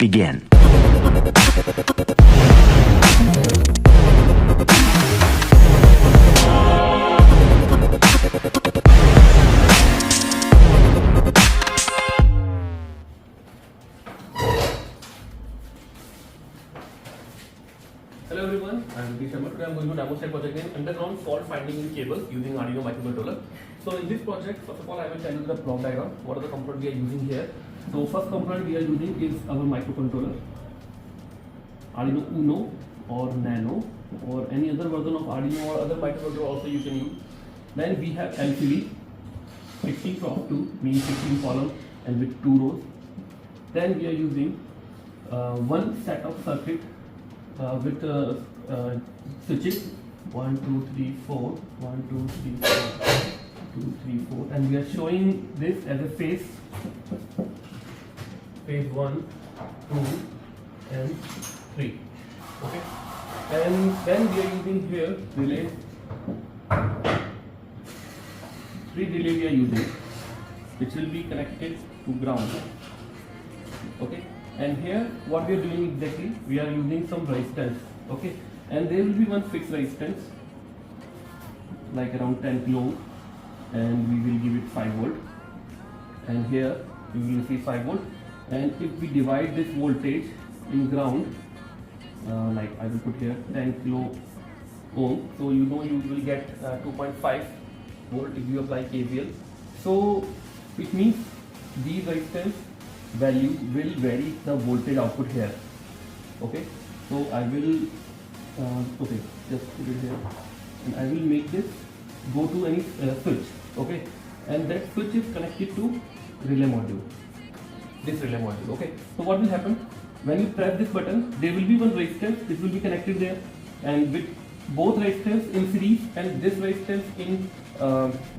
begin. Hello everyone, I am 𝗩𝗶𝗺𝗶𝗵. Today I am going to demonstrate project in underground fault finding in cables using Arduino microcontroller. So in this project, first of all I will tell you the block diagram, what are the components we are using here. So first component we are using is our microcontroller, Arduino Uno or Nano or any other version of Arduino or other microcontroller also you can use. Then we have LCD, 16x2 means 16 columns and with 2 rows. Then we are using one set of circuit with switches 1, 2, 3, 4, 1, 2, 3, 4, 2, 3, 4, and we are showing this as a phase 1, 2, and 3. Okay, and then we are using here relay. 3 relay we are using, which will be connected to ground. Okay. And here what we are doing exactly, we are using some resistance, okay, and there will be one fixed resistance like around 10 kilo and we will give it 5 volt, and here you will see 5 volt, and if we divide this voltage in ground, like I will put here 10 kilo ohm, so you know you will get 2.5 volt if you apply KVL. So it means these resistance value will vary the voltage output here. Okay, so I will okay, just put it here, and I will make this go to any switch. Okay, and that switch is connected to relay module, this relay module. Okay, so what will happen when you press this button, there will be one resistance which will be connected there, and with both resistance in series and this resistance in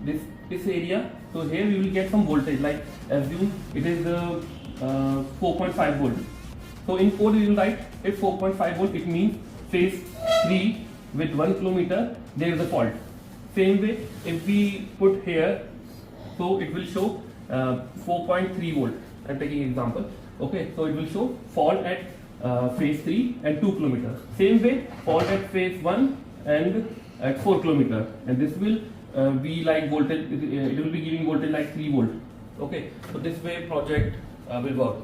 this area. So here we will get some voltage, like assume it is 4.5 volt. So in code we will write if 4.5 volt, it means phase 3 with 1 kilometer there is a fault. Same way if we put here, so it will show 4.3 volt. I am taking example. Okay, so it will show fault at phase 3 and 2 kilometer. Same way fault at phase 1 and at 4 kilometer, and this will be like voltage, it will be giving voltage like 3 volt. Okay, so this way project will work.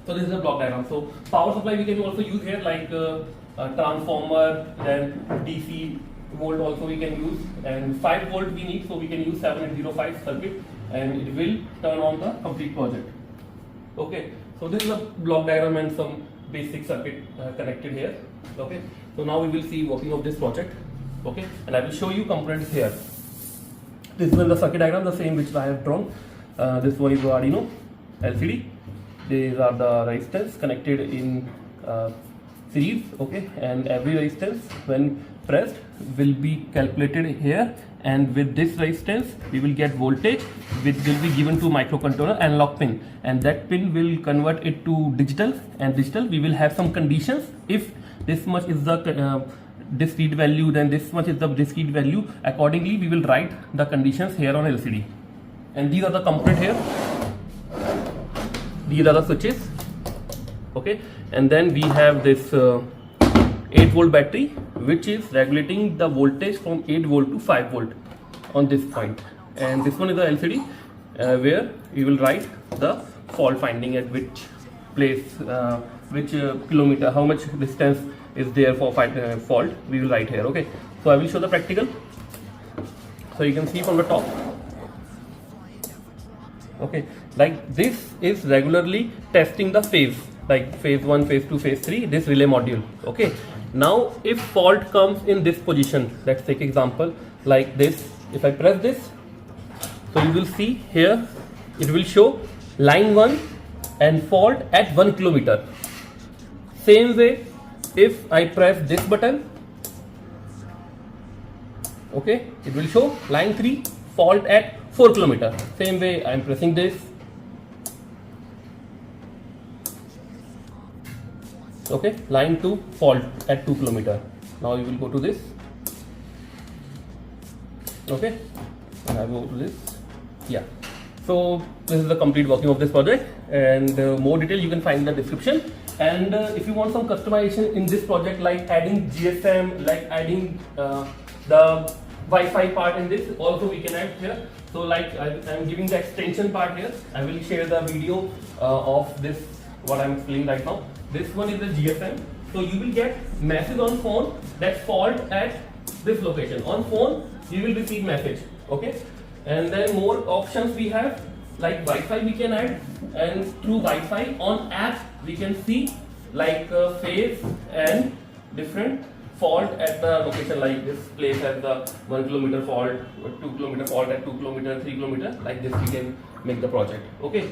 So this is a block diagram. So power supply we can also use here, like a transformer, then DC volt also we can use, and 5 volt we need, so we can use 7805 circuit and it will turn on the complete project. Okay, so this is a block diagram and some basic circuit connected here. Okay, so now we will see working of this project. Okay, and I will show you components here. This is the circuit diagram, the same which I have drawn. This one is the Arduino LCD. These are the resistors connected in series. Okay, and every resistance when pressed will be calculated here, and with this resistance we will get voltage which will be given to microcontroller analog pin, and that pin will convert it to digital, and digital we will have some conditions. If this much is the discrete value, then this much is the discrete value. Accordingly we will write the conditions here on LCD, and these are the component here. These are the switches. Okay, and then we have this 8 volt battery which is regulating the voltage from 8 volt to 5 volt on this point, and this one is the LCD where we will write the fault finding at which place, which kilometer, how much distance is there for fault, we will write here. Okay, so I will show the practical. So you can see from the top. Okay, like this is regularly testing the phase, like phase 1, phase 2, phase 3, this relay module. Okay, now if fault comes in this position, let's take example like this. If I press this, so you will see here it will show line 1 and fault at 1 kilometer. Same way if I press this button, okay, it will show line 3 fault at 4 kilometer. Same way I am pressing this, okay, line 2 fault at 2 kilometer. Now you will go to this, okay, and I will go to this, yeah. So this is the complete working of this project, and more detail you can find in the description. And if you want some customization in this project, like adding GSM, like adding the Wi-Fi part in this, also we can add here. So like I'm giving the extension part here. I will share the video of this, what I'm explaining right now. This one is the GSM. So you will get message on phone that fault at this location. On phone you will receive message, okay? And then more options we have, like Wi-Fi we can add, and through Wi-Fi on app we can see like phase and different fault at the location, like this place has the 1 kilometer fault, 2 kilometer fault at 2 kilometer, 3 kilometer, like this we can make the project, okay?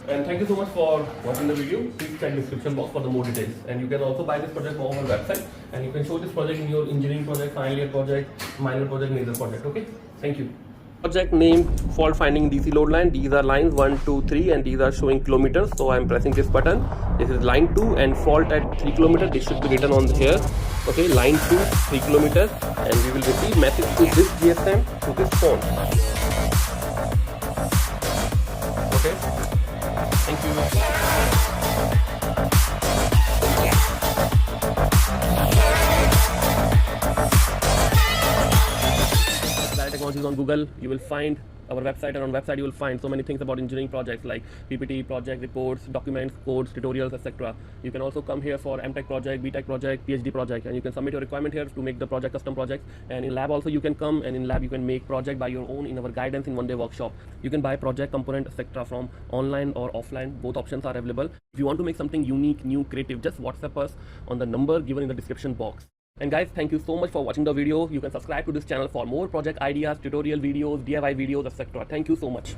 And thank you so much for watching the video. Please check description box for the more details. And you can also buy this project from our website, and you can show this project in your engineering project, final year project, minor project, major project, okay? Thank you. Project named fault finding DC load line. These are lines 1, 2, 3, and these are showing kilometers. So I am pressing this button. This is line 2 and fault at 3 kilometers. This should be written on here. Okay, line 2, 3 kilometers, and we will receive message to this GSM to this phone. Okay, thank you. Technologies on Google, you will find our website, and on website you will find so many things about engineering projects like PPT, project reports, documents, codes, tutorials, etc. You can also come here for M.Tech project, B.Tech project, Ph.D project, and you can submit your requirement here to make the project custom project. And in lab also you can come, and in lab you can make project by your own in our guidance in one-day workshop. You can buy project component, etc. from online or offline. Both options are available. If you want to make something unique, new, creative, just WhatsApp us on the number given in the description box. And guys, thank you so much for watching the video. You can subscribe to this channel for more project ideas, tutorial videos, DIY videos, etc. Thank you so much.